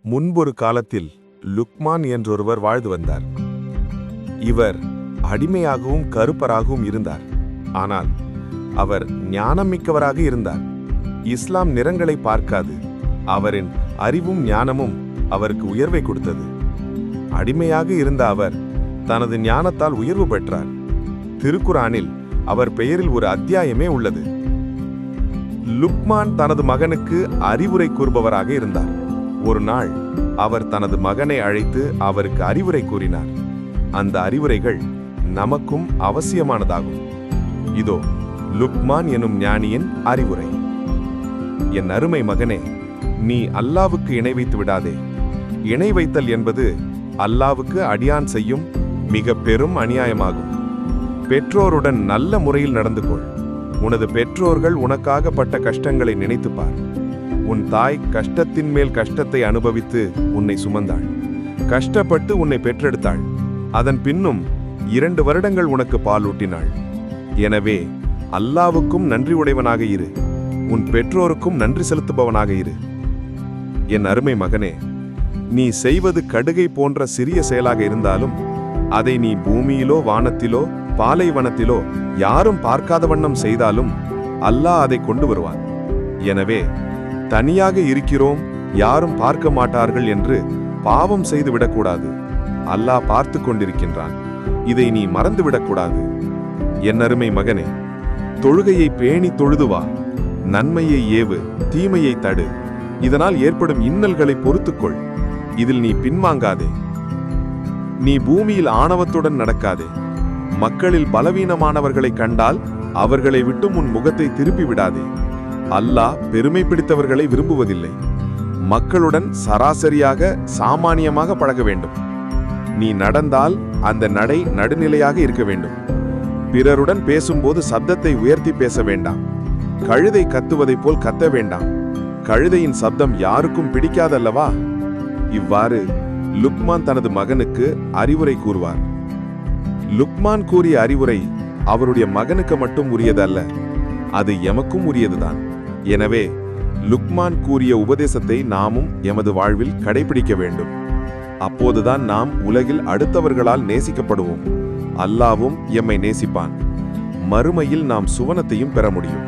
முன்பொரு காலத்தில் லுக்மான் என்றொருவர் வாழ்ந்து வந்தார். இவர் அடிமையாகவும் கருப்பராகவும் இருந்தார். ஆனால் அவர் ஞானமிக்கவராக இருந்தார். இஸ்லாம் நிறங்களை பார்க்காது. அவரின் அறிவும் ஞானமும் அவருக்கு உயர்வை கொடுத்தது. அடிமையாக இருந்த அவர் தனது ஞானத்தால் உயர்வு பெற்றார். திருக்குரானில் அவர் பெயரில் ஒரு அத்தியாயமே உள்ளது. லுக்மான் தனது மகனுக்கு அறிவுரை கூறுபவராக இருந்தார். ஒரு நாள் அவர் தனது மகனை அழைத்து அவருக்கு அறிவுரை கூறினார். அந்த அறிவுரைகள் நமக்கும் அவசியமானதாகும். இதோ லுக்மான் எனும் ஞானியின் அறிவுரை. என் அருமை மகனே, நீ அல்லாவுக்கு இணை வைத்து விடாதே. இணை வைத்தல் என்பது அல்லாவுக்கு அடியான் செய்யும் மிக பெரும் அநியாயமாகும். பெற்றோருடன் நல்ல முறையில் நடந்து கொள். உனது பெற்றோர்கள் உனக்காக பட்ட கஷ்டங்களை நினைத்துப்பார். உன் தாய் கஷ்டத்தின் மேல் கஷ்டத்தை அனுபவித்து உன்னை சுமந்தாள். கஷ்டப்பட்டு உன்னை பெற்றெடுத்தாள். அதன் பின்னும் 2 வருடங்கள் உனக்கு பாலூட்டினாள். எனவே அல்லாவுக்கும் நன்றி உடையவனாக இரு. உன் பெற்றோருக்கும் நன்றி செலுத்துபவனாக இரு. என் அருமை மகனே, நீ செய்வது கடுகை போன்ற சிறிய செயலாக இருந்தாலும் அதை நீ பூமியிலோ வானத்திலோ பாலைவனத்திலோ யாரும் பார்க்காத வண்ணம் செய்தாலும் அல்லாஹ் அதை கொண்டு வருவான். எனவே தனியாக இருக்கிறோம், யாரும் பார்க்க மாட்டார்கள் என்று பாவம் செய்து விடக்கூடாது. அல்லாஹ் பார்த்து கொண்டிருக்கின்றான். இதை நீ மறந்துவிடக்கூடாது. என் அருமை மகனே, தொழுகையை பேணி தொழுது வா. நன்மையை ஏவு, தீமையை தடு. இதனால் ஏற்படும் இன்னல்களை பொறுத்துக்கொள். இதில் நீ பின்வாங்காதே. நீ பூமியில் ஆணவத்துடன் நடக்காதே. மக்களில் பலவீனமானவர்களை கண்டால் அவர்களை விட்டு உன் முகத்தை திருப்பி விடாதே. அல்லாஹ் பெருமை பிடித்தவர்களை விரும்புவதில்லை. மக்களுடன் சராசரியாக சாமானியமாக பழக வேண்டும். நீ நடந்தால் அந்த நடை நடுநிலையாக இருக்க வேண்டும். பிறருடன் பேசும்போது சப்தத்தை உயர்த்தி பேச வேண்டாம். கழுதை கத்துவதைப் போல் கத்த வேண்டாம். கழுதையின் சப்தம் யாருக்கும் பிடிக்காதல்லவா? இவ்வாறு லுக்மான் தனது மகனுக்கு அறிவுரை கூறுவார். லுக்மான் கூறிய அறிவுரை அவருடைய மகனுக்கு மட்டும் உரியதல்ல, அது எமக்கும் உரியதுதான். எனவே லுக்மான் கூறிய உபதேசத்தை நாமும் எமது வாழ்வில் கடைபிடிக்க வேண்டும். அப்போதுதான் நாம் உலகில் அடுத்தவர்களால் நேசிக்கப்படுவோம். அல்லாவும் எம்மை நேசிப்பான். மறுமையில் நாம் சுவனத்தையும் பெற முடியும்.